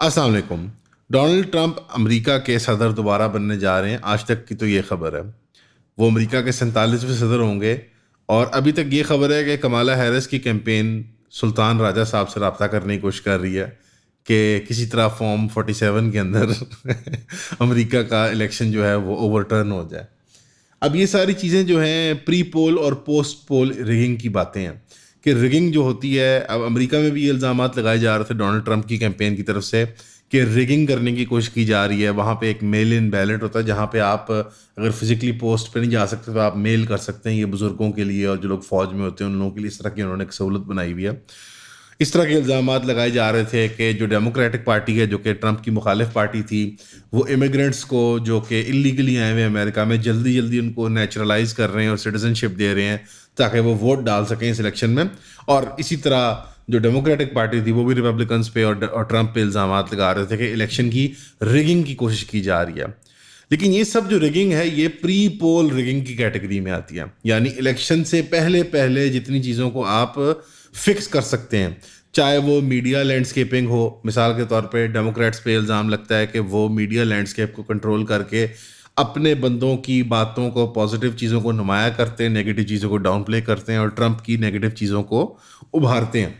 السلام علیکم. Donald Trump امریکہ کے صدر دوبارہ بننے جا رہے ہیں. آج تک کی تو یہ خبر ہے وہ امریکہ کے 47ویں صدر ہوں گے، اور ابھی تک یہ خبر ہے کہ کمالا ہیرس کی کیمپین سلطان راجہ صاحب سے رابطہ کرنے کی کوشش کر رہی ہے کہ کسی طرح فارم 47 کے اندر امریکہ کا الیکشن جو ہے وہ اوور ٹرن ہو جائے. اب یہ ساری چیزیں جو ہیں پری پول اور پوسٹ پول ریگنگ کی باتیں ہیں کہ ریگنگ جو ہوتی ہے، اب امریکہ میں بھی یہ الزامات لگائے جا رہے تھے ڈونلڈ ٹرمپ کی کیمپین کی طرف سے کہ ریگنگ کرنے کی کوشش کی جا رہی ہے. وہاں پہ ایک میل ان بیلٹ ہوتا ہے جہاں پہ آپ اگر فزیکلی پوسٹ پہ نہیں جا سکتے تو آپ میل کر سکتے ہیں. یہ بزرگوں کے لیے اور جو لوگ فوج میں ہوتے ہیں ان لوگوں کے لیے اس طرح کی انہوں نے ایک سہولت بنائی ہوئی ہے. اس طرح کے الزامات لگائے جا رہے تھے کہ جو ڈیموکریٹک پارٹی ہے جو کہ ٹرمپ کی مخالف پارٹی تھی، وہ امیگرینٹس کو جو کہ اللیگلی آئے ہوئے امریکہ میں جلدی ان کو نیچرلائز کر رہے ہیں اور سٹیزن شپ دے رہے ہیں تاکہ وہ ووٹ ڈال سکیں اس الیکشن میں. اور اسی طرح جو ڈیموکریٹک پارٹی تھی وہ بھی ریپبلکنس پہ اور ٹرمپ پہ الزامات لگا رہے تھے کہ الیکشن کی ریگنگ کی کوشش کی جا رہی ہے. لیکن یہ سب جو ریگنگ ہے یہ پری پول ریگنگ کی کیٹیگری میں آتی ہے، یعنی الیکشن سے پہلے جتنی چیزوں کو آپ فکس کر سکتے ہیں، چاہے وہ میڈیا لینڈسکیپنگ ہو. مثال کے طور پہ ڈیموکریٹس پہ الزام لگتا ہے کہ وہ میڈیا لینڈسکیپ کو کنٹرول کر کے اپنے بندوں کی باتوں کو، پازیٹیو چیزوں کو نمایاں کرتے ہیں، نیگیٹو چیزوں کو ڈاؤن پلے کرتے ہیں اور ٹرمپ کی نیگیٹو چیزوں کو ابھارتے ہیں.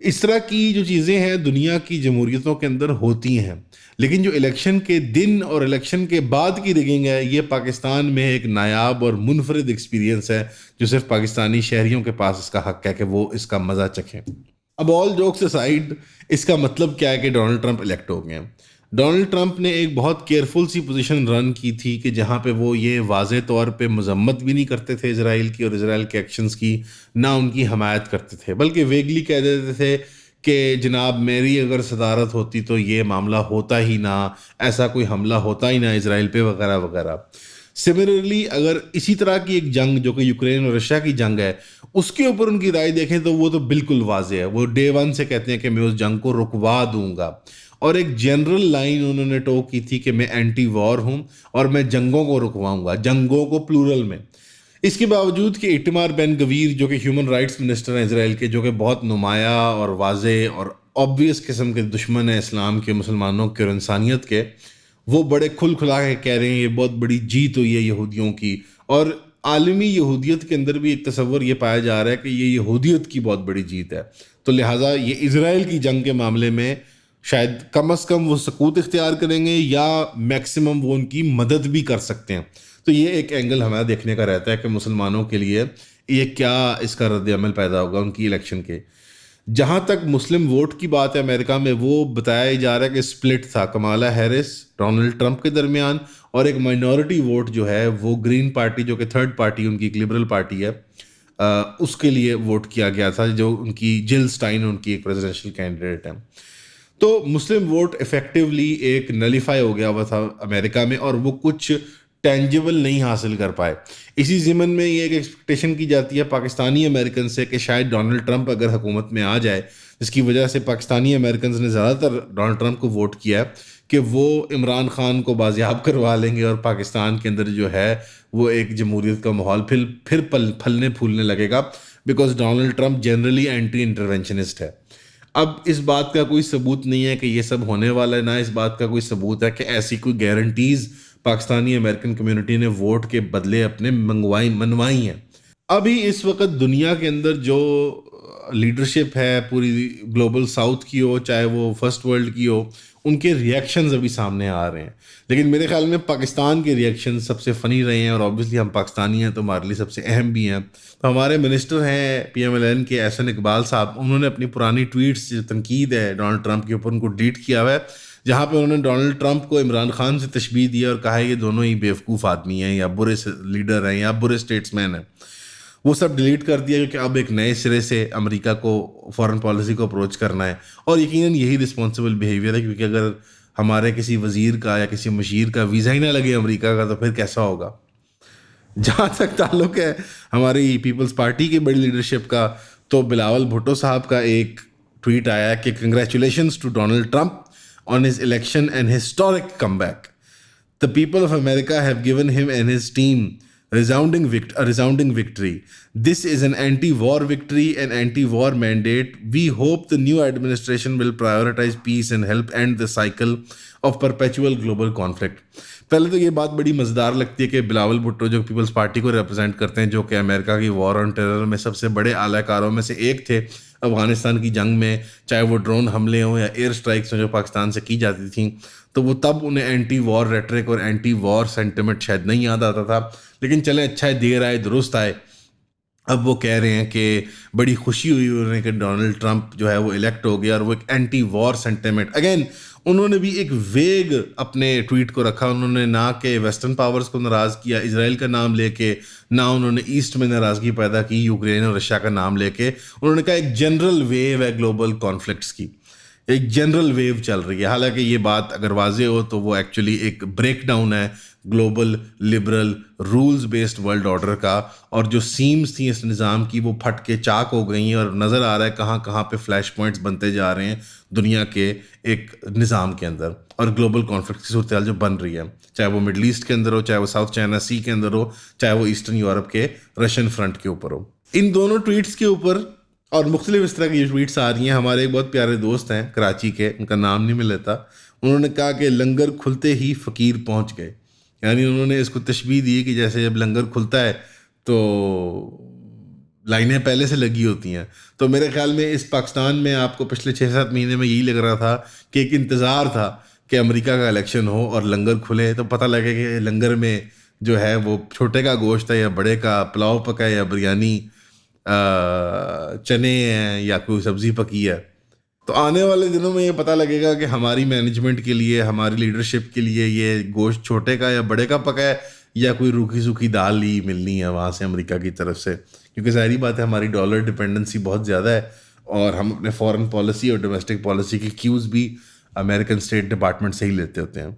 اس طرح کی جو چیزیں ہیں دنیا کی جمہوریتوں کے اندر ہوتی ہیں، لیکن جو الیکشن کے دن اور الیکشن کے بعد کی ریگنگ ہے یہ پاکستان میں ایک نایاب اور منفرد ایکسپیرینس ہے جو صرف پاکستانی شہریوں کے پاس اس کا حق ہے کہ وہ اس کا مزہ چکھیں. اب آل جوکس اسائڈ، اس کا مطلب کیا ہے کہ ڈونلڈ ٹرمپ الیکٹ ہو گئے ہیں. ڈونلڈ ٹرمپ نے ایک بہت کیئرفل سی پوزیشن رن کی تھی کہ جہاں پہ وہ یہ واضح طور پہ مذمت بھی نہیں کرتے تھے اسرائیل کی اور اسرائیل کے ایکشنز کی، نہ ان کی حمایت کرتے تھے، بلکہ ویگلی کہہ دیتے تھے کہ جناب میری اگر صدارت ہوتی تو یہ معاملہ ہوتا ہی نہ، ایسا کوئی حملہ ہوتا ہی نہ اسرائیل پہ وغیرہ وغیرہ. سملرلی اگر اسی طرح کی ایک جنگ جو کہ یوکرین اور رشیا کی جنگ ہے اس کے اوپر ان کی رائے دیکھیں تو وہ تو بالکل واضح ہے. وہ ڈے ون سے کہتے ہیں کہ میں اس جنگ کو رکوا دوں گا، اور ایک جنرل لائن انہوں نے ٹوک کی تھی کہ میں اینٹی وار ہوں اور میں جنگوں کو رکواؤں گا، جنگوں کو پلورل میں. اس کے باوجود کہ ایٹمار بین گویر جو کہ ہیومن رائٹس منسٹر ہیں اسرائیل کے، جو کہ بہت نمایاں اور واضح اور آبویس قسم کے دشمن ہیں اسلام کے، مسلمانوں کے اور انسانیت کے، وہ بڑے کھل کھلا کے کہہ رہے ہیں یہ بہت بڑی جیت ہوئی ہے یہودیوں کی. اور عالمی یہودیت کے اندر بھی ایک تصور یہ پایا جا رہا ہے کہ یہ یہودیت کی بہت بڑی جیت ہے، تو لہٰذا یہ اسرائیل کی جنگ کے معاملے میں شاید کم از کم وہ سکوت اختیار کریں گے یا میکسیمم وہ ان کی مدد بھی کر سکتے ہیں. تو یہ ایک اینگل ہمارا دیکھنے کا رہتا ہے کہ مسلمانوں کے لیے یہ کیا اس کا رد عمل پیدا ہوگا ان کی الیکشن کے. جہاں تک مسلم ووٹ کی بات ہے امریکہ میں، وہ بتایا جا رہا ہے کہ سپلٹ تھا کمالا ہیرس ڈونلڈ ٹرمپ کے درمیان، اور ایک مائنورٹی ووٹ جو ہے وہ گرین پارٹی جو کہ تھرڈ پارٹی ان کی ایک لبرل پارٹی ہے اس کے لیے ووٹ کیا گیا تھا، جو ان کی جل سٹائن ان کی ایک پریزیڈنشیل کینڈیڈیٹ ہے. تو مسلم ووٹ افیکٹولی ایک نلیفائی ہو گیا ہوا تھا امریکہ میں، اور وہ کچھ ٹینجیبل نہیں حاصل کر پائے. اسی ضمن میں یہ ایک ایکسپیکٹیشن کی جاتی ہے پاکستانی امریکن سے کہ شاید ڈونلڈ ٹرمپ اگر حکومت میں آ جائے، جس کی وجہ سے پاکستانی امریکنز نے زیادہ تر ڈونلڈ ٹرمپ کو ووٹ کیا ہے، کہ وہ عمران خان کو بازیاب کروا لیں گے اور پاکستان کے اندر جو ہے وہ ایک جمہوریت کا ماحول پھر پھلنے پھولنے لگے گا، because Donald Trump generally anti interventionist ہے. اب اس بات کا کوئی ثبوت نہیں ہے کہ یہ سب ہونے والا ہے، نہ اس بات کا کوئی ثبوت ہے کہ ایسی کوئی گارنٹیز پاکستانی امریکن کمیونٹی نے ووٹ کے بدلے اپنے منوائی ہیں. ابھی اس وقت دنیا کے اندر جو لیڈرشپ ہے پوری گلوبل ساؤتھ کی ہو چاہے وہ فرسٹ ورلڈ کی ہو، ان کے ریئیکشنز ابھی سامنے آ رہے ہیں. لیکن میرے خیال میں پاکستان کے ریئیکشن سب سے فنی رہے ہیں، اور اوبویسلی ہم پاکستانی ہیں تو ہمارے لیے سب سے اہم بھی ہیں. تو ہمارے منسٹر ہیں پی ایم ایل این کے احسن اقبال صاحب، انہوں نے اپنی پرانی ٹویٹس جو تنقید ہے ڈونلڈ ٹرمپ کے اوپر ان کو ڈیلیٹ کیا ہوا ہے، جہاں پہ انہوں نے ڈونلڈ ٹرمپ کو عمران خان سے تشبیہ دی اور کہا ہے یہ دونوں ہی بیوقوف آدمی ہیں یا برے لیڈر ہیں یا برے اسٹیٹس مین ہیں. وہ سب ڈیلیٹ کر دیا کیونکہ اب ایک نئے سرے سے امریکہ کو فارن پالیسی کو اپروچ کرنا ہے، اور یقیناً یہی رسپانسبل بیہیویئر ہے، کیونکہ اگر ہمارے کسی وزیر کا یا کسی مشیر کا ویزا ہی نہ لگے امریکہ کا تو پھر کیسا ہوگا. جہاں تک تعلق ہے ہماری پیپلز پارٹی کی بڑی لیڈرشپ کا، تو بلاول بھٹو صاحب کا ایک ٹویٹ آیا ہے کہ congratulations to Donald Trump on his election and historic comeback. The people of America have given him and his team resounding victory. This is an anti-war victory, an anti-war mandate. We hope the new administration will prioritize peace and help end the cycle of perpetual global conflict. پہلے تو یہ بات بڑی مزیدار لگتی ہے کہ بلاول بھٹو جو پیپلز پارٹی کو ریپرزینٹ کرتے ہیں، جو کہ امریکہ کی وار آن ٹیرر میں سب سے بڑے اعلی کاروں میں سے ایک تھے افغانستان کی جنگ میں، چاہے وہ ڈرون حملے ہوں یا ایئر سٹرائکس ہوں جو پاکستان سے کی جاتی تھیں، تو وہ تب انہیں اینٹی وار ریٹرک اور اینٹی وار سینٹیمنٹ شاید نہیں یاد آتا تھا. لیکن چلیں اچھا ہے، دیر آئے درست آئے. اب وہ کہہ رہے ہیں کہ بڑی خوشی ہوئی انہیں کہ ڈونلڈ ٹرمپ جو ہے وہ الیکٹ ہو گیا، اور وہ ایک اینٹی وار سینٹیمنٹ. اگین انہوں نے بھی ایک ویگ اپنے ٹویٹ کو رکھا. انہوں نے نہ کہ ویسٹرن پاورز کو ناراض کیا اسرائیل کا نام لے کے، نہ انہوں نے ایسٹ میں ناراضگی پیدا کی یوکرین اور رشیا کا نام لے کے. انہوں نے کہا ایک جنرل ویو ہے گلوبل کانفلکٹس کی، ایک جنرل ویو چل رہی ہے. حالانکہ یہ بات اگر واضح ہو تو وہ ایکچولی ایک بریک ڈاؤن ہے global liberal rules based world order کا، اور جو سیمز تھیں اس نظام کی وہ پھٹ کے چاک ہو گئی ہیں، اور نظر آ رہا ہے کہاں کہاں پہ فلیش پوائنٹس بنتے جا رہے ہیں دنیا کے ایک نظام کے اندر، اور گلوبل کانفلکٹ کی صورتحال جو بن رہی ہے، چاہے وہ مڈل ایسٹ کے اندر ہو، چاہے وہ ساؤتھ چائنا سی کے اندر ہو، چاہے وہ ایسٹرن یورپ کے رشین فرنٹ کے اوپر ہو. ان دونوں ٹویٹس کے اوپر اور مختلف اس طرح کی ٹویٹس آ رہی ہیں. ہمارے ایک بہت پیارے دوست ہیں کراچی کے، ان کا نام نہیں میں لیتا، انہوں نے کہا کہ لنگر کھلتے ہی فقیر پہنچ گئے. یعنی انہوں نے اس کو تشبیہ دی کہ جیسے جب لنگر کھلتا ہے تو لائنیں پہلے سے لگی ہوتی ہیں. تو میرے خیال میں اس پاکستان میں آپ کو پچھلے 6-7 مہینے میں یہی لگ رہا تھا کہ ایک انتظار تھا کہ امریکہ کا الیکشن ہو اور لنگر کھلے تو پتہ لگے کہ لنگر میں جو ہے وہ چھوٹے کا گوشت ہے یا بڑے کا، پلاؤ پکا ہے یا بریانی، چنے ہیں یا کوئی سبزی پکی ہے. تو آنے والے دنوں میں یہ پتہ لگے گا کہ ہماری مینجمنٹ کے لیے، ہماری لیڈرشپ کے لیے یہ گوشت چھوٹے کا یا بڑے کا پکا ہے، یا کوئی روکھی سوکھی دال ہی ملنی ہے وہاں سے امریکہ کی طرف سے. کیونکہ ظاہری بات ہے ہماری ڈالر ڈپینڈنسی بہت زیادہ ہے، اور ہم اپنے فارن پالیسی اور ڈومیسٹک پالیسی کی کیوز بھی امریکن اسٹیٹ ڈپارٹمنٹ سے ہی لیتے ہوتے ہیں.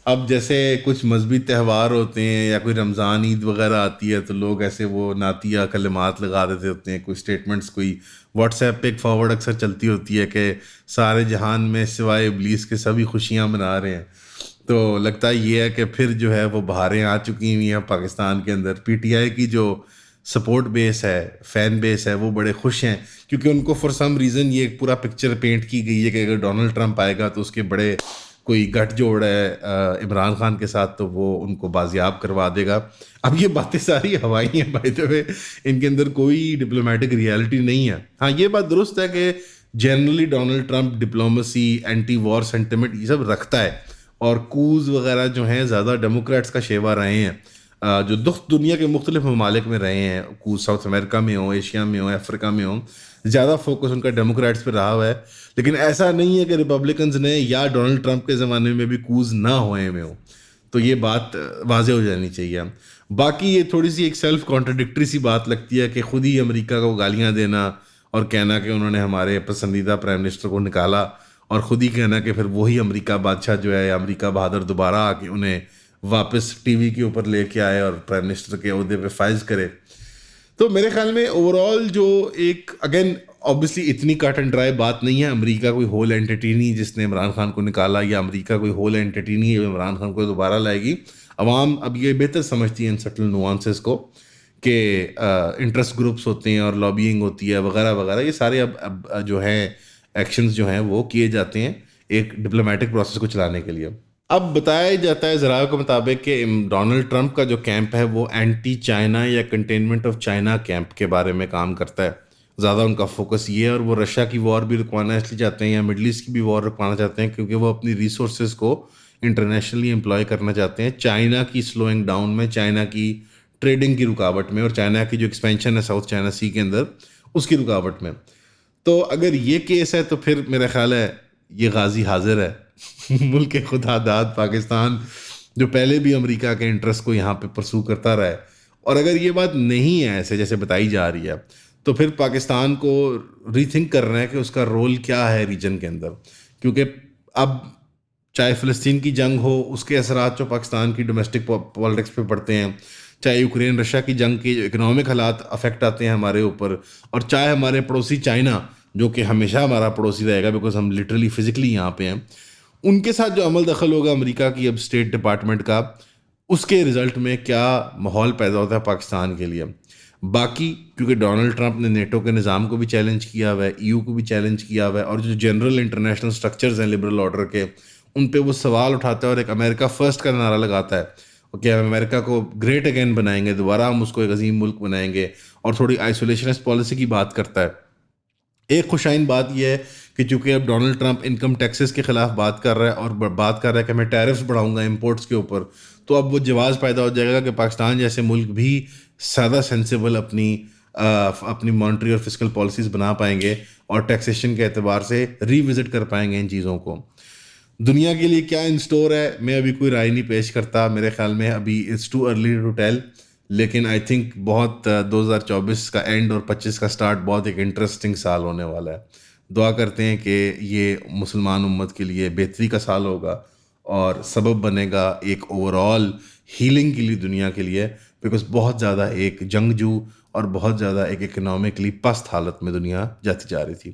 اب جیسے کچھ مذہبی تہوار ہوتے ہیں یا کوئی رمضان عید وغیرہ آتی ہے تو لوگ ایسے وہ نعتیہ کلمات لگا دیتے ہوتے ہیں، کوئی اسٹیٹمنٹس، کوئی واٹس ایپ پہ ایک فارورڈ اکثر چلتی ہوتی ہے کہ سارے جہان میں سوائے ابلیس کے سبھی خوشیاں منا رہے ہیں. تو لگتا یہ ہے کہ پھر جو ہے وہ بہاریں آ چکی ہوئی ہیں پاکستان کے اندر. پی ٹی آئی کی جو سپورٹ بیس ہے، فین بیس ہے، وہ بڑے خوش ہیں کیونکہ ان کو فار سم ریزن یہ ایک پورا پکچر پینٹ کی گئی ہے کہ اگر ڈونلڈ ٹرمپ آئے گا تو اس کے بڑے کوئی گٹھ جوڑ ہے عمران خان کے ساتھ تو وہ ان کو بازیاب کروا دے گا. اب یہ باتیں ساری ہوائی ہیں بائی دا وے، ان کے اندر کوئی ڈپلومیٹک ریالٹی نہیں ہے. ہاں یہ بات درست ہے کہ generally Donald Trump diplomacy, anti war sentiment یہ سب رکھتا ہے، اور کوز وغیرہ جو ہیں زیادہ ڈیموکریٹس کا شیوا رہے ہیں، جو دنیا کے مختلف ممالک میں رہے ہیں، کوز ساؤتھ امریکہ میں ہوں، ایشیا میں ہوں، افریقہ میں ہوں، زیادہ فوکس ان کا ڈیموکریٹس پہ رہا ہوا ہے. لیکن ایسا نہیں ہے کہ ریپبلکنز نے یا ڈونلڈ ٹرمپ کے زمانے میں بھی کوز نہ ہوئے میں ہوں. تو یہ بات واضح ہو جانی چاہیے. باقی یہ تھوڑی سی ایک سیلف کانٹرڈکٹری سی بات لگتی ہے کہ خود ہی امریکہ کو گالیاں دینا اور کہنا کہ انہوں نے ہمارے پسندیدہ پرائم منسٹر کو نکالا، اور خود ہی کہنا کہ پھر وہی امریکہ بادشاہ جو ہے، امریکہ بہادر دوبارہ آ کے انہیں واپس ٹی وی کے اوپر لے کے آئے اور پرائم منسٹر کے عہدے پہ فائز کرے. تو میرے خیال میں اوور آل جو ایک اگین اوبیسلی اتنی کٹ اینڈ ڈرائی بات نہیں ہے. امریکہ کوئی ہول اینٹی نہیں جس نے عمران خان کو نکالا، یا امریکہ کوئی ہول اینٹی نہیں ہے عمران خان کو دوبارہ لائے گی. عوام اب یہ بہتر سمجھتی ہے ان سٹل نوانسز کو کہ انٹرسٹ گروپس ہوتے ہیں اور لابینگ ہوتی ہے وغیرہ وغیرہ. یہ سارے اب جو ہیں ایکشنز جو ہیں وہ کیے جاتے ہیں ایک ڈپلومیٹک پروسیس کو چلانے کے لیے. اب بتایا جاتا ہے ذرائع کے مطابق کہ ڈونلڈ ٹرمپ کا جو کیمپ ہے وہ اینٹی چائنا یا کنٹینمنٹ آف چائنا کیمپ کے بارے میں کام کرتا ہے. زیادہ ان کا فوکس یہ ہے، اور وہ رشیا کی وار بھی رکوانا اس لیے چاہتے ہیں یا مڈل ایسٹ کی بھی وار رکوانا چاہتے ہیں کیونکہ وہ اپنی ریسورسز کو انٹرنیشنلی امپلائی کرنا چاہتے ہیں چائنا کی سلوئنگ ڈاؤن میں، چائنا کی ٹریڈنگ کی رکاوٹ میں، اور چائنا کی جو ایکسپینشن ہے ساؤتھ چائنا سی کے اندر اس کی رکاوٹ میں. تو اگر یہ کیس ہے تو پھر میرا خیال ہے یہ غازی حاضر ہے. ملک خدا داد پاکستان جو پہلے بھی امریکہ کے انٹرسٹ کو یہاں پہ پرسو کرتا رہا ہے، اور اگر یہ بات نہیں ہے ایسے جیسے بتائی جا رہی ہے تو پھر پاکستان کو ری تھنک کرنا ہے کہ اس کا رول کیا ہے ریجن کے اندر. کیونکہ اب چاہے فلسطین کی جنگ ہو، اس کے اثرات جو پاکستان کی ڈومیسٹک پالیٹکس پہ پڑتے ہیں، چاہے یوکرین رشیا کی جنگ کے جو اکنامک حالات افیکٹ آتے ہیں ہمارے اوپر، اور چاہے ہمارے پڑوسی چائنا جو کہ ہمیشہ ہمارا پڑوسی رہے گا بیکاز ہم لٹرلی فزیکلی یہاں پہ ہیں، ان کے ساتھ جو عمل دخل ہوگا امریکہ کی اب اسٹیٹ ڈپارٹمنٹ کا، اس کے رزلٹ میں کیا ماحول پیدا ہوتا ہے پاکستان کے لیے. باقی کیونکہ ڈونلڈ ٹرمپ نے نیٹو کے نظام کو بھی چیلنج کیا ہوا ہے, EU کو بھی چیلنج کیا ہوا ہے, اور جو جنرل انٹرنیشنل سٹرکچرز ہیں لبرل آرڈر کے, ان پہ وہ سوال اٹھاتا ہے اور ایک امریکہ فرسٹ کا نعرہ لگاتا ہے کہ ہم امریکہ کو گریٹ اگین بنائیں گے, دوبارہ ہم اس کو ایک عظیم ملک بنائیں گے, اور تھوڑی آئسولیشنسٹ پالیسی کی بات کرتا ہے. ایک خوشائن بات یہ ہے کہ چونکہ اب ڈونلڈ ٹرمپ انکم ٹیکسز کے خلاف بات کر رہا ہے اور بات کر رہا ہے کہ میں ٹیرفز بڑھاؤں گا امپورٹس کے اوپر, تو اب وہ جواز پیدا ہو جائے گا کہ پاکستان جیسے ملک بھی زیادہ سینسیبل اپنی مانیٹری اور فسکل پالیسیز بنا پائیں گے اور ٹیکسیشن کے اعتبار سے ری وزٹ کر پائیں گے ان چیزوں کو. دنیا کے لیے کیا ان اسٹور ہے میں ابھی کوئی رائے نہیں پیش کرتا, میرے خیال میں ابھی it's too early to tell, لیکن آئی تھنک بہت 2024 کا اینڈ اور 25 کا سٹارٹ بہت ایک انٹرسٹنگ سال ہونے والا ہے. دعا کرتے ہیں کہ یہ مسلمان امت کے لیے بہتری کا سال ہوگا اور سبب بنے گا ایک اوور آل ہیلنگ کے لیے دنیا کے لیے, بیکاز بہت زیادہ ایک جنگجو اور بہت زیادہ ایک اکنامکلی پست حالت میں دنیا جاتی جا رہی تھی.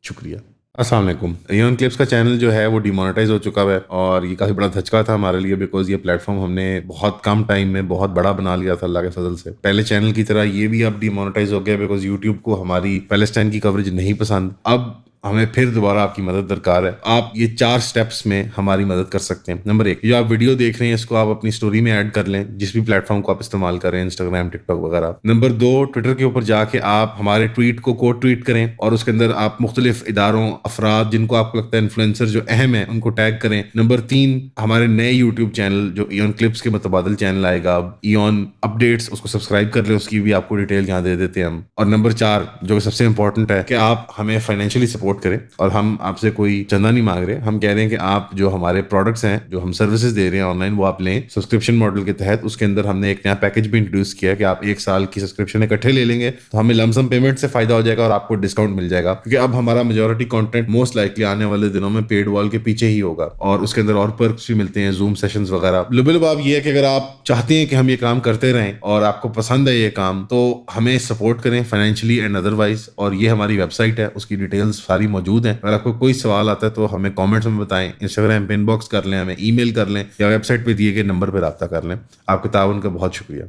شکریہ. السلام علیکم. ایون کلپس کا چینل جو ہے وہ ڈیمونیٹائز ہو چکا ہے, اور یہ کافی بڑا دھچکا تھا ہمارے لیے, بیکاز یہ پلیٹ فارم ہم نے بہت کم ٹائم میں بہت بڑا بنا لیا تھا اللہ کے فضل سے. پہلے چینل کی طرح یہ بھی اب ڈیمونیٹائز ہو گیا بیکاز یوٹیوب کو ہماری پیلسٹائن کی کوریج نہیں پسند. اب ہمیں پھر دوبارہ آپ کی مدد درکار ہے. آپ یہ 4 سٹیپس میں ہماری مدد کر سکتے ہیں. نمبر 1, جو آپ ویڈیو دیکھ رہے ہیں اس کو آپ اپنی سٹوری میں ایڈ کر لیں, جس بھی پلیٹ فارم کو آپ استعمال کریں, انسٹاگرام, ٹک ٹاک وغیرہ. نمبر 2, ٹویٹر کے اوپر جا کے آپ ہمارے ٹویٹ کو کوٹ ٹویٹ کریں اور اس کے اندر آپ مختلف اداروں, افراد جن کو آپ کو لگتا ہے انفلوئنسر جو اہم ہیں ان کو ٹیگ کریں. نمبر 3, ہمارے نئے یوٹیوب چینل جو ایون کلپس کے متبادل چینل آئے گا ایون اپڈیٹس, اس کو سبسکرائب کر لیں, اس کی بھی آپ کو ڈیٹیل یہاں دے دیتے ہیں ہم. اور نمبر 4 جو کہ سب سے امپورٹنٹ ہے کہ آپ ہمیں فائنینشلی سپورٹ کریں, اور ہم آپ سے کوئی چندہ نہیں مانگ رہے, ہم کہہ رہے ہیں کہ آپ جو ہمارے پروڈکٹس ہیں, جو ہم سروسز دے رہے ہیں آن لائن, وہ آپ لیں سبسکرپشن ماڈل کے تحت. اس کے اندر ہم نے ایک نیا پیکیج بھی انٹروڈیوس کیا کہ آپ 1 سال کی سبسکرپشن اکٹھے لے لیں گے تو ہمیں لم سم پیمنٹ سے فائدہ ہو جائے گا اور آپ کو ڈسکاؤنٹ مل جائے گا, کیونکہ اب ہمارا میجورٹی کنٹینٹ موسٹ لائکلی آنے والے دنوں میں پیڈ وال کے پیچھے ہی ہوگا, اور اس کے اندر اور پرکس بھی ملتے ہیں, زوم سیشنز وغیرہ. لباب یہ ہے کہ اگر آپ چاہتے ہیں کہ ہم یہ کام کرتے رہیں اور آپ کو پسند ہے یہ کام, تو ہمیں سپورٹ کریں فائنینشلی اینڈ ادروائز. اور یہ ہماری ویب سائٹ ہے, اس کی ڈیٹیلز ساری موجود ہیں. اگر آپ کو کوئی سوال آتا ہے تو ہمیں کامنٹس میں بتائیں, انسٹاگرام پہ ان باکس کر لیں, ہمیں ای میل کر لیں, یا ویب سائٹ پہ دیے گئے نمبر پہ رابطہ کر لیں. آپ کے تعاون کا بہت شکریہ.